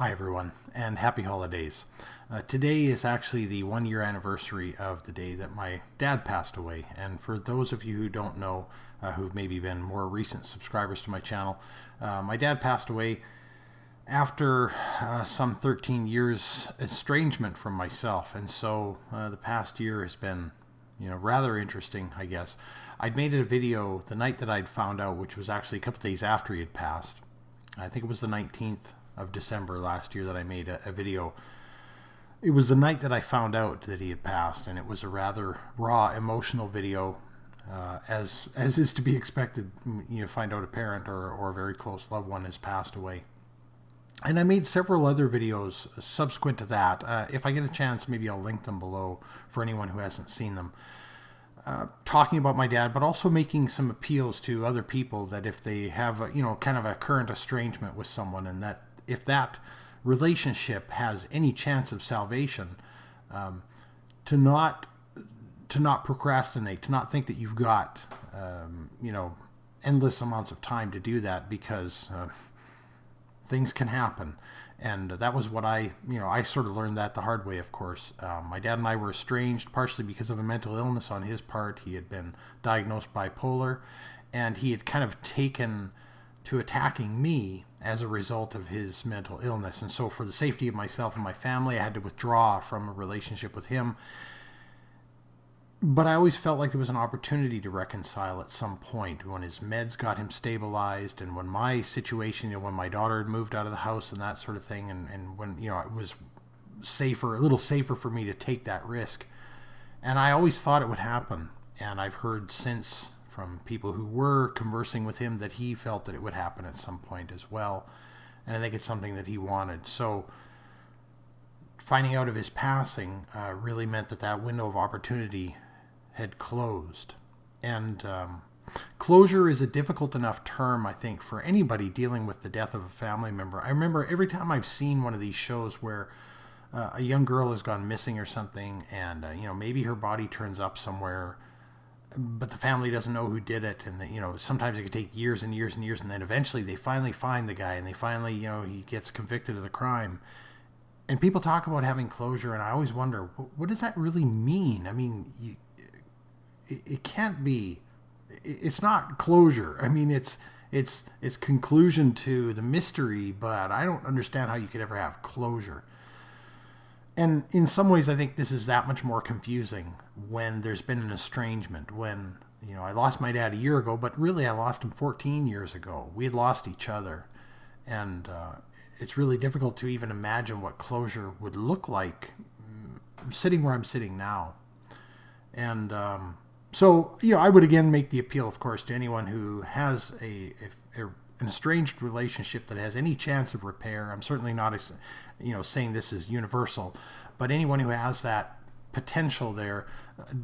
Hi everyone, and happy holidays. Today is actually the 1 year anniversary of the day that my dad passed away. And for those of you who don't know, who've maybe been more recent subscribers to my channel, my dad passed away after some 13 years estrangement from myself. And so the past year has been, rather interesting, I guess. I'd made a video the night that I'd found out, which was actually a couple days after he had passed. I think it was the 19th of December last year that I made a video. It was the night that I found out that he had passed, and it was a rather raw, emotional video, as is to be expected. You find out a parent or a very close loved one has passed away. And I made several other videos subsequent to that. If I get a chance, maybe I'll link them below for anyone who hasn't seen them. Talking about my dad, but also making some appeals to other people that if they have, kind of a current estrangement with someone, and that if that relationship has any chance of salvation, to not procrastinate, to not think that you've got, endless amounts of time to do that, because things can happen. And that was what I sort of learned that the hard way, of course. My dad and I were estranged partially because of a mental illness on his part. He had been diagnosed bipolar, and he had kind of taken to attacking me as a result of his mental illness. And so for the safety of myself and my family, I had to withdraw from a relationship with him. But I always felt like there was an opportunity to reconcile at some point when his meds got him stabilized, and when my situation, when my daughter had moved out of the house and that sort of thing, and when, it was safer, a little safer for me to take that risk. And I always thought it would happen. And I've heard since from people who were conversing with him that he felt that it would happen at some point as well. And I think it's something that he wanted. So finding out of his passing really meant that window of opportunity had closed. And closure is a difficult enough term, I think, for anybody dealing with the death of a family member. I remember every time I've seen one of these shows where a young girl has gone missing or something, and maybe her body turns up somewhere, but the family doesn't know who did it, and sometimes it could take years and years and years, and then eventually they finally find the guy, and they finally, he gets convicted of the crime. And people talk about having closure, and I always wonder, what does that really mean? I mean, it can't be. It's not closure. I mean, it's conclusion to the mystery, but I don't understand how you could ever have closure. And in some ways, I think this is that much more confusing when there's been an estrangement. When, I lost my dad a year ago, but really I lost him 14 years ago. We had lost each other. And it's really difficult to even imagine what closure would look like sitting where I'm sitting now. And so, I would again make the appeal, of course, to anyone who has an estranged relationship that has any chance of repair. I'm certainly not, saying this is universal, but anyone who has that potential there,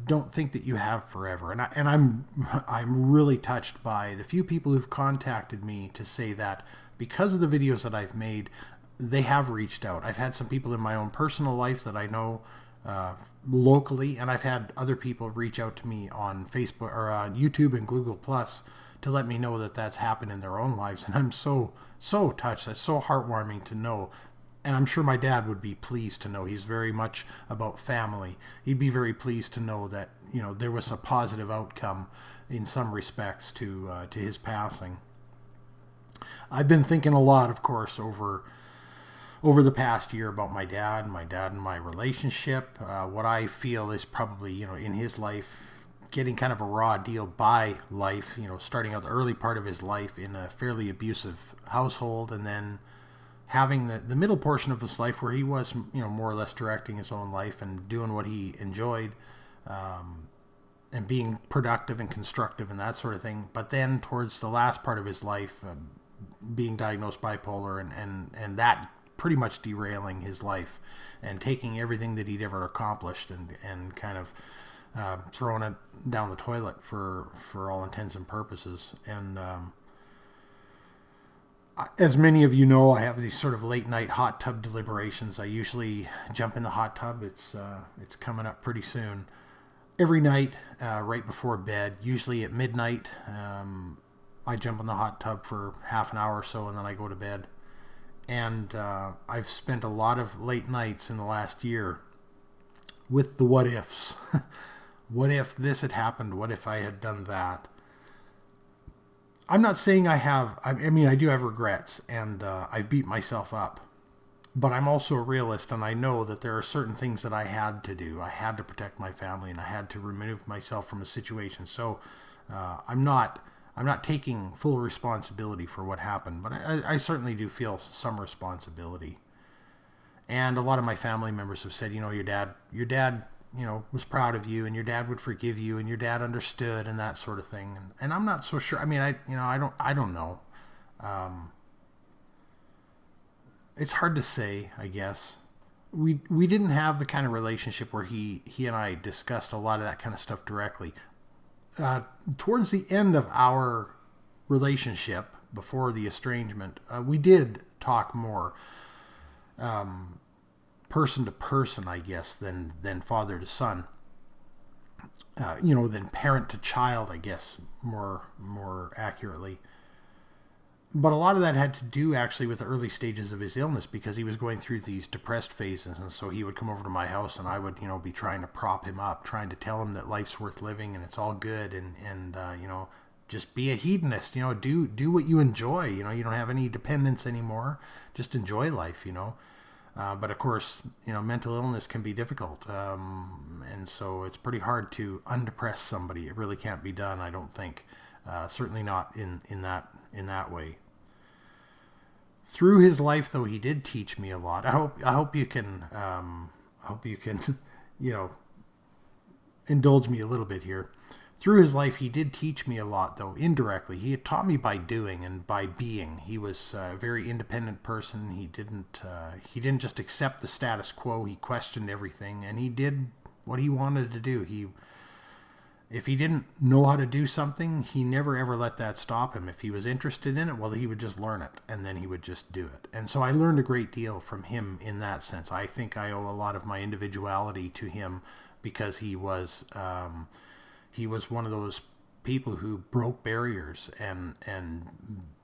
don't think that you have forever. And I'm really touched by the few people who've contacted me to say that because of the videos that I've made, they have reached out. I've had some people in my own personal life that I know locally, and I've had other people reach out to me on Facebook or on YouTube and Google Plus to let me know that that's happened in their own lives. And I'm so touched. That's so heartwarming to know. And I'm sure my dad would be pleased to know. He's very much about family. He'd be very pleased to know that, there was a positive outcome in some respects to his passing. I've been thinking a lot, of course, over the past year about my dad and my relationship. What I feel is probably, in his life, getting kind of a raw deal by life, starting out the early part of his life in a fairly abusive household, and then having the middle portion of his life where he was, more or less directing his own life and doing what he enjoyed, and being productive and constructive and that sort of thing. But then towards the last part of his life, being diagnosed bipolar, and that pretty much derailing his life and taking everything that he'd ever accomplished and kind of throwing it down the toilet for all intents and purposes. And as many of you know, I have these sort of late night hot tub deliberations. I usually jump in the hot tub. It's coming up pretty soon. Every night, right before bed, usually at midnight, I jump in the hot tub for half an hour or so, and then I go to bed. And I've spent a lot of late nights in the last year with the what ifs. What if this had happened? What if I had done that? I'm not saying I mean, I do have regrets, and I've beat myself up. But I'm also a realist, and I know that there are certain things that I had to do. I had to protect my family, and I had to remove myself from a situation. So I'm not taking full responsibility for what happened, but I certainly do feel some responsibility. And a lot of my family members have said, your dad, was proud of you, and your dad would forgive you, and your dad understood, and that sort of thing. And I'm not so sure. I mean, I don't know. It's hard to say, I guess. We didn't have the kind of relationship where he and I discussed a lot of that kind of stuff directly. Towards the end of our relationship, before the estrangement, we did talk more person to person, I guess, than father to son. Than parent to child, I guess, more accurately. But a lot of that had to do actually with the early stages of his illness, because he was going through these depressed phases, and so he would come over to my house, and I would, be trying to prop him up, trying to tell him that life's worth living and it's all good, and just be a hedonist, do what you enjoy, you don't have any dependence anymore, just enjoy life, But of course, mental illness can be difficult, and so it's pretty hard to undepress somebody. It really can't be done, I don't think. Certainly not in that way. Through his life, though, he did teach me a lot. I hope you can indulge me a little bit here. Through his life, he did teach me a lot, though, indirectly. He had taught me by doing and by being. He was a very independent person. He didn't just accept the status quo. He questioned everything, and he did what he wanted to do. If he didn't know how to do something, he never ever let that stop him. If he was interested in it, well, he would just learn it, and then he would just do it. And so I learned a great deal from him in that sense. I think I owe a lot of my individuality to him, because he was one of those people who broke barriers and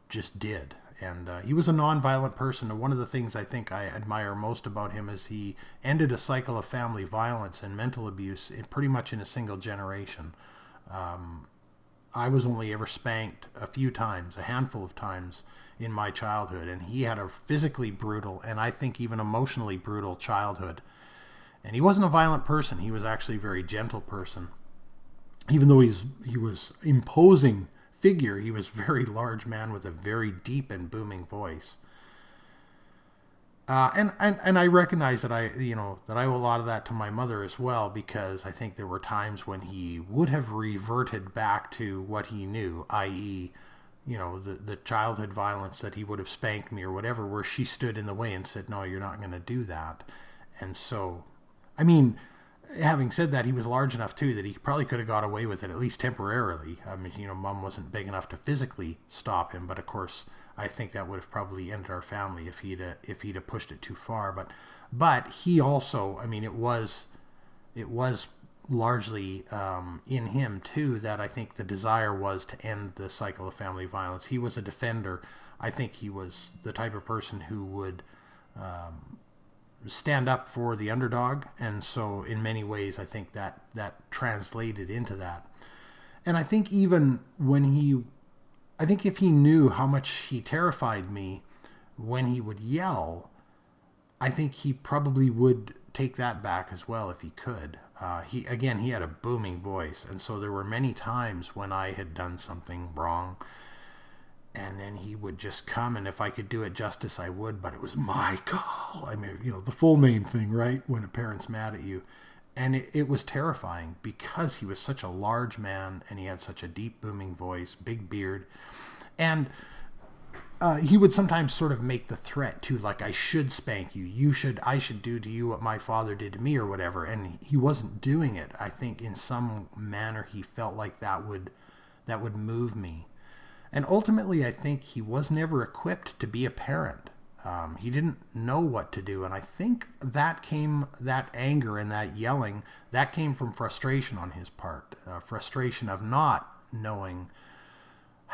just did. And he was a nonviolent person. And one of the things I think I admire most about him is he ended a cycle of family violence and mental abuse pretty much in a single generation. I was only ever spanked a few times, a handful of times in my childhood. And he had a physically brutal, and I think even emotionally brutal, childhood. And he wasn't a violent person. He was actually a very gentle person. Even though he was imposing figure, he was a very large man with a very deep and booming voice. And I recognize that I owe a lot of that to my mother as well, because I think there were times when he would have reverted back to what he knew, i.e., the childhood violence, that he would have spanked me or whatever, where she stood in the way and said, no, you're not going to do that. And so, I mean, having said that, he was large enough too that he probably could have got away with it, at least temporarily. I mean, Mom wasn't big enough to physically stop him, but of course, I think that would have probably ended our family if he'd have pushed it too far. But he also, I mean, it was largely in him too that I think the desire was to end the cycle of family violence. He was a defender. I think he was the type of person who would stand up for the underdog, and so in many ways I think that translated into that. And I think even I think if he knew how much he terrified me when he would yell, I think he probably would take that back as well if he could. He had a booming voice, and so there were many times when I had done something wrong, and then he would just come, and if I could do it justice, I would, but it was my call. I mean, the full name thing, right? When a parent's mad at you. And it was terrifying, because he was such a large man, and he had such a deep, booming voice, big beard. And he would sometimes sort of make the threat, too, like, I should spank you. I should do to you what my father did to me, or whatever. And he wasn't doing it. I think in some manner he felt like that would move me. And ultimately, I think he was never equipped to be a parent. He didn't know what to do. And I think that anger and that yelling, that came from frustration on his part. Frustration of not knowing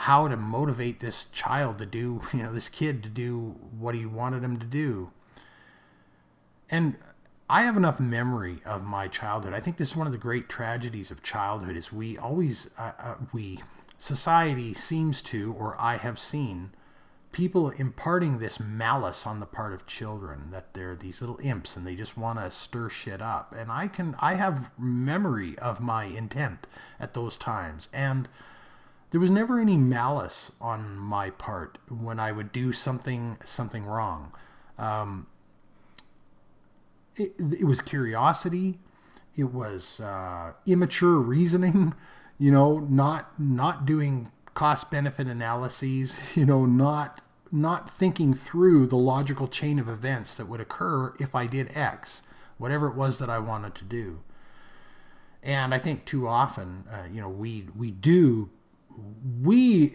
how to motivate this child to do, this kid to do what he wanted him to do. And I have enough memory of my childhood. I think this is one of the great tragedies of childhood is we always, society seems to, or I have seen, people imparting this malice on the part of children, that they're these little imps and they just want to stir shit up. And I have memory of my intent at those times. And there was never any malice on my part when I would do something wrong. It was curiosity. It was immature reasoning. Not doing cost benefit analyses. Not thinking through the logical chain of events that would occur if I did X, whatever it was that I wanted to do. And I think too often, we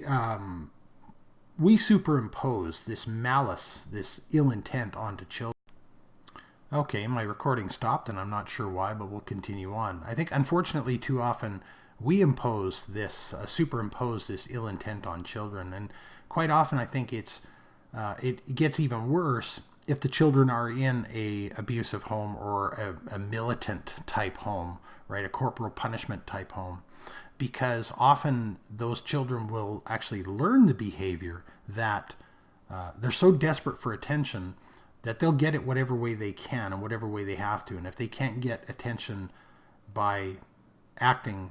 superimpose this malice, this ill intent onto children. Okay, my recording stopped and I'm not sure why, but we'll continue on. I think unfortunately too often we superimpose this ill intent on children, and quite often I think it gets even worse if the children are in a abusive home or a militant type home, right? A corporal punishment type home. Because often those children will actually learn the behavior that they're so desperate for attention that they'll get it whatever way they can and whatever way they have to. And if they can't get attention by acting,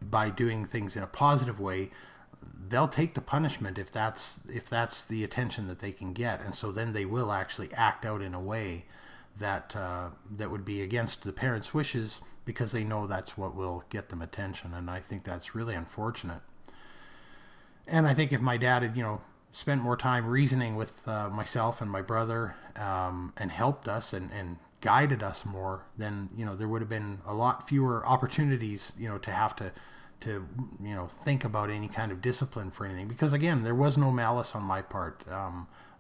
by doing things in a positive way, they'll take the punishment if that's the attention that they can get. And so then they will actually act out in a way that would be against the parents' wishes, because they know that's what will get them attention. And I think that's really unfortunate. And I think if my dad had, spent more time reasoning with myself and my brother, and helped us and guided us more, then, there would have been a lot fewer opportunities, to have to think about any kind of discipline for anything. Because again, there was no malice on my part.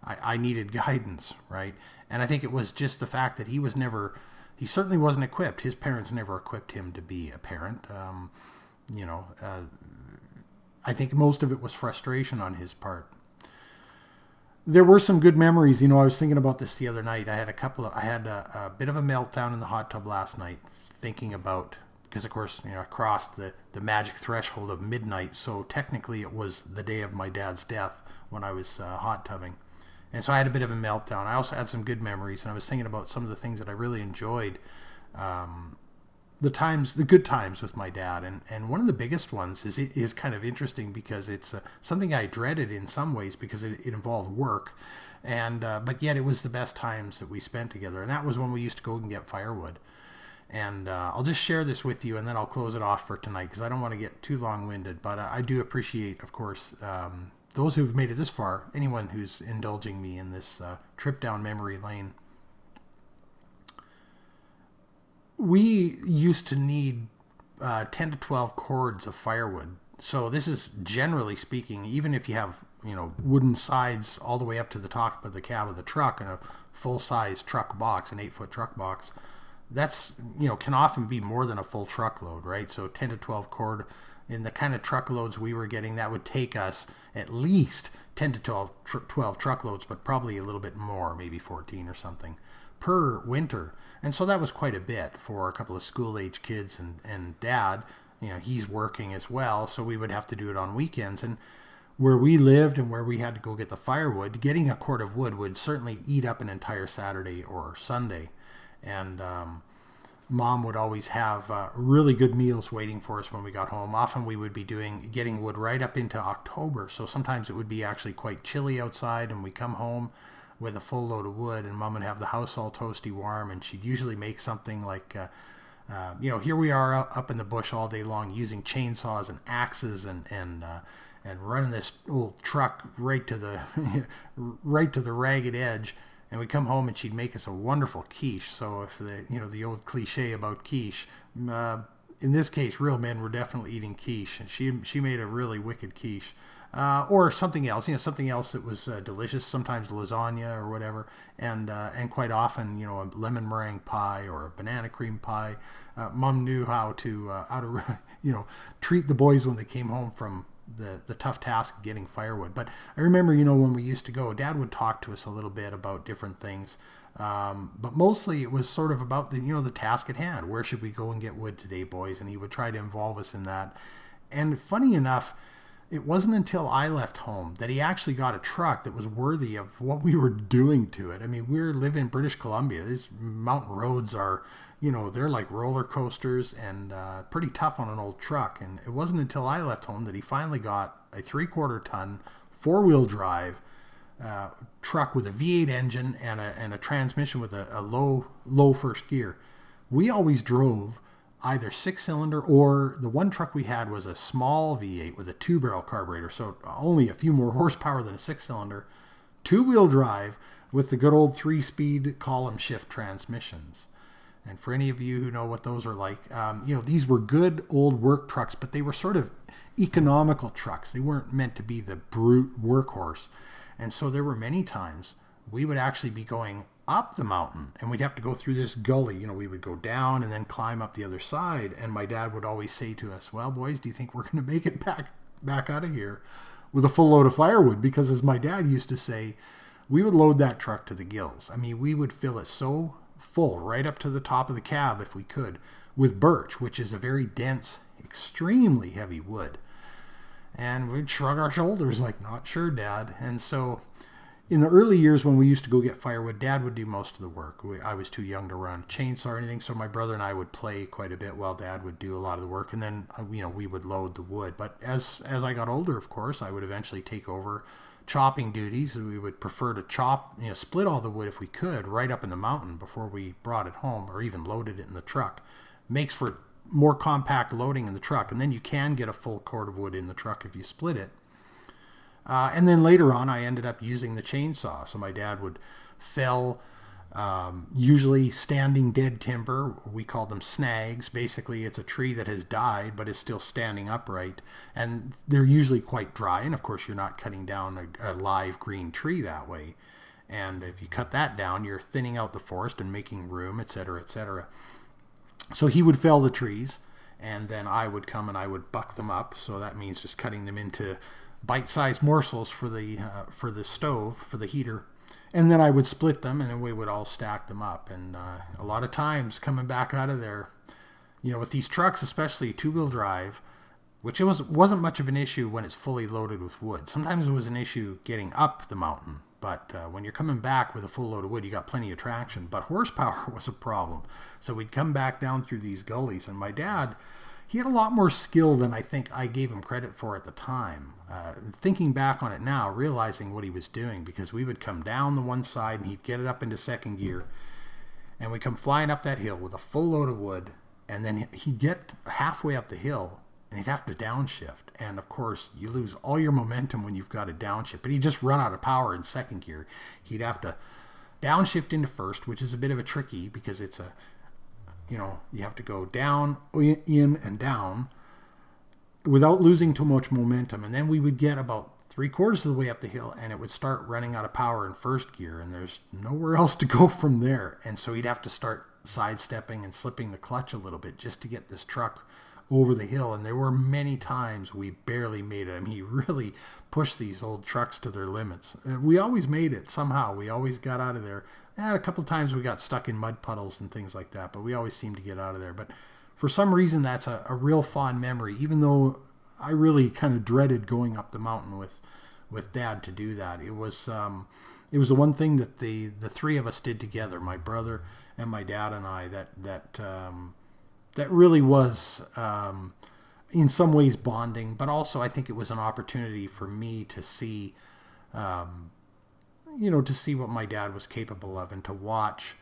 I needed guidance, right? And I think it was just the fact that he certainly wasn't equipped. His parents never equipped him to be a parent. I think most of it was frustration on his part. There were some good memories. I was thinking about this the other night. I had a bit of a meltdown in the hot tub last night, thinking about, because of course, I crossed the magic threshold of midnight. So technically it was the day of my dad's death when I was hot tubbing. And so I had a bit of a meltdown. I also had some good memories, and I was thinking about some of the things that I really enjoyed. The good times with my dad. And one of the biggest ones is kind of interesting because it's something I dreaded in some ways because it involved work. But yet it was the best times that we spent together. And that was when we used to go and get firewood. And I'll just share this with you, and then I'll close it off for tonight because I don't want to get too long-winded. But I do appreciate, of course, those who've made it this far, anyone who's indulging me in this trip down memory lane. We used to need 10 to 12 cords of firewood. So this is, generally speaking, even if you have, wooden sides all the way up to the top of the cab of the truck and a full-size truck box, an 8-foot truck box, that's, can often be more than a full truckload, right? So 10 to 12 cord in the kind of truckloads we were getting, that would take us at least 10 to 12 truckloads, but probably a little bit more, maybe 14 or something per winter. And so that was quite a bit for a couple of school-age kids, and Dad, he's working as well, so we would have to do it on weekends. And where we lived and where we had to go get the firewood, getting a cord of wood would certainly eat up an entire Saturday or Sunday. And Mom would always have really good meals waiting for us when we got home. Often we would be getting wood right up into October, so sometimes it would be actually quite chilly outside, and we come home with a full load of wood, and Mom would have the house all toasty warm, and she'd usually make something like, here we are up in the bush all day long using chainsaws and axes and running this old truck right to the ragged edge. And we'd come home and she'd make us a wonderful quiche. So if the old cliche about quiche, in this case, real men were definitely eating quiche. And she made a really wicked quiche. Or something else, something else that was delicious, sometimes lasagna or whatever, and quite often, a lemon meringue pie or a banana cream pie. Mom knew how to treat the boys when they came home from the tough task of getting firewood. But I remember, when we used to go, Dad would talk to us a little bit about different things. But mostly it was sort of about the task at hand. Where should we go and get wood today, boys? And he would try to involve us in that. And funny enough, it wasn't until I left home that he actually got a truck that was worthy of what we were doing to it. I mean, we live in British Columbia. These mountain roads are, they're like roller coasters and pretty tough on an old truck. And it wasn't until I left home that he finally got a 3/4 ton 4-wheel drive truck with a V8 engine and a transmission with a low first gear. We always drove either 6-cylinder, or the one truck we had was a small V8 with a 2-barrel carburetor, so only a few more horsepower than a 6-cylinder, 2-wheel drive with the good old 3-speed column shift transmissions. And for any of you who know what those are like, these were good old work trucks, but they were sort of economical trucks. They weren't meant to be the brute workhorse. And so there were many times we would actually be going up the mountain and we'd have to go through this gully. We would go down and then climb up the other side. And my dad would always say to us, well, boys, do you think we're going to make it back out of here with a full load of firewood? Because as my dad used to say, we would load that truck to the gills. I mean, we would fill it so full right up to the top of the cab if we could with birch, which is a very dense, extremely heavy wood. And we'd shrug our shoulders like, not sure, Dad. And so in the early years when we used to go get firewood, Dad would do most of the work. I was too young to run a chainsaw or anything, so my brother and I would play quite a bit while Dad would do a lot of the work, and then we would load the wood. But as I got older, of course, I would eventually take over chopping duties. We would prefer to split all the wood if we could right up in the mountain before we brought it home or even loaded it in the truck. Makes for more compact loading in the truck, and then you can get a full cord of wood in the truck if you split it. And then later on, I ended up using the chainsaw. So my dad would fell usually standing dead timber. We called them snags. Basically, it's a tree that has died but is still standing upright. And they're usually quite dry. And of course, you're not cutting down a live green tree that way. And if you cut that down, you're thinning out the forest and making room, etc., etc. So he would fell the trees, and then I would come and I would buck them up. So that means just cutting them into bite-sized morsels for the stove, for the heater, and then I would split them, and then we would all stack them up. And a lot of times coming back out of there, with these trucks, especially 2-wheel drive, which wasn't much of an issue when it's fully loaded with wood. Sometimes it was an issue getting up the mountain, but when you're coming back with a full load of wood, you got plenty of traction. But horsepower was a problem, so we'd come back down through these gullies, and my dad, he had a lot more skill than I think I gave him credit for at the time. Thinking back on it now, realizing what he was doing, because we would come down the one side and he'd get it up into second gear, and we'd come flying up that hill with a full load of wood, and then he'd get halfway up the hill and he'd have to downshift. And of course, you lose all your momentum when you've got a downshift, but he'd just run out of power in second gear. He'd have to downshift into first, which is a bit of a tricky, because it's you have to go down, in, and down without losing too much momentum. And then we would get about 3/4 of the way up the hill and it would start running out of power in first gear, and there's nowhere else to go from there. And so he'd have to start sidestepping and slipping the clutch a little bit just to get this truck over the hill. And there were many times we barely made it. I mean, he really pushed these old trucks to their limits. We always made it somehow. We always got out of there. And a couple of times we got stuck in mud puddles and things like that, but we always seemed to get out of there. But for some reason, that's a real fond memory, even though I really kind of dreaded going up the mountain with Dad to do that. It was the one thing that the three of us did together, my brother and my dad and I, that really was in some ways bonding, but also I think it was an opportunity for me to see, to see what my dad was capable of, and to watch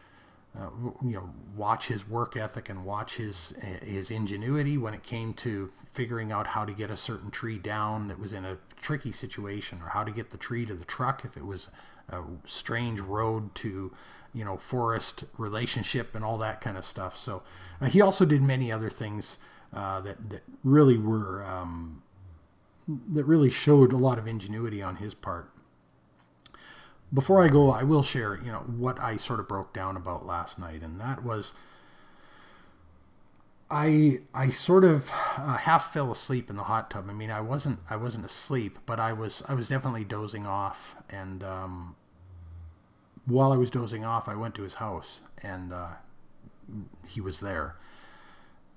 his work ethic and watch his ingenuity when it came to figuring out how to get a certain tree down that was in a tricky situation, or how to get the tree to the truck if it was a strange road to, forest relationship and all that kind of stuff. So he also did many other things that really were that really showed a lot of ingenuity on his part. Before I go, I will share, what I sort of broke down about last night, and that was I sort of half fell asleep in the hot tub. I mean, I wasn't asleep, but I was definitely dozing off. And while I was dozing off, I went to his house, and he was there.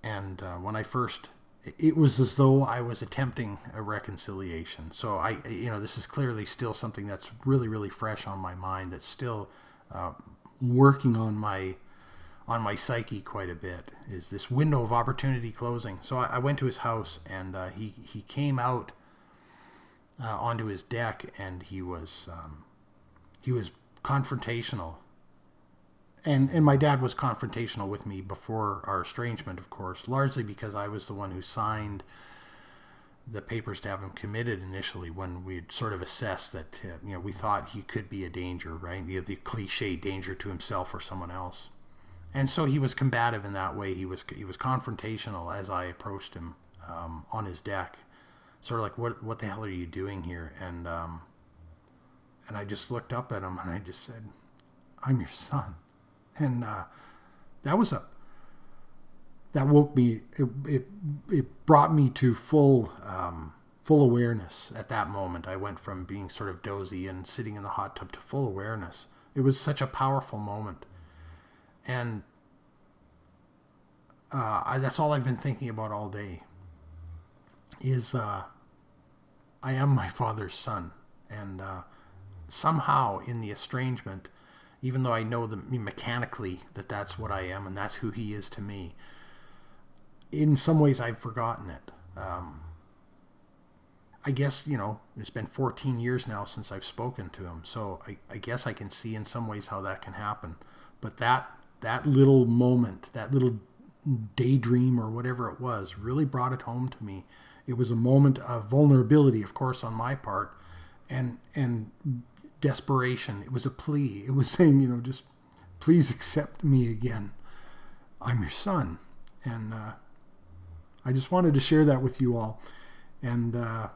And when I first, it was as though I was attempting a reconciliation. So this is clearly still something that's really, really fresh on my mind. That's still working on my psyche quite a bit. Is this window of opportunity closing? So I went to his house, and he came out onto his deck, and he was confrontational. And my dad was confrontational with me before our estrangement, of course, largely because I was the one who signed the papers to have him committed initially, when we'd sort of assessed that we thought he could be a danger, right? The cliche danger to himself or someone else. And so he was combative in that way. He was confrontational as I approached him on his deck, sort of like, what the hell are you doing here? And I just looked up at him, and I just said, "I'm your son." And that woke me. It brought me to full awareness at that moment. I went from being sort of dozy and sitting in the hot tub to full awareness. It was such a powerful moment, and that's all I've been thinking about all day. Is I am my father's son, and somehow in the estrangement, even though I know mechanically that that's what I am and that's who he is to me, in some ways I've forgotten it. I guess, it's been 14 years now since I've spoken to him, so I guess I can see in some ways how that can happen. But that little moment, that little daydream or whatever it was, really brought it home to me. It was a moment of vulnerability, of course, on my part, and desperation. It was a plea. It was saying, just please accept me again. I'm your son. And I just wanted to share that with you all. And I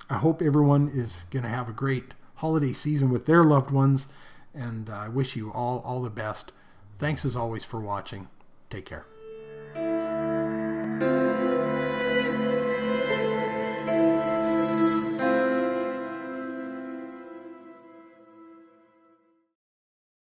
hope everyone is going to have a great holiday season with their loved ones. And I wish you all the best. Thanks as always for watching. Take care.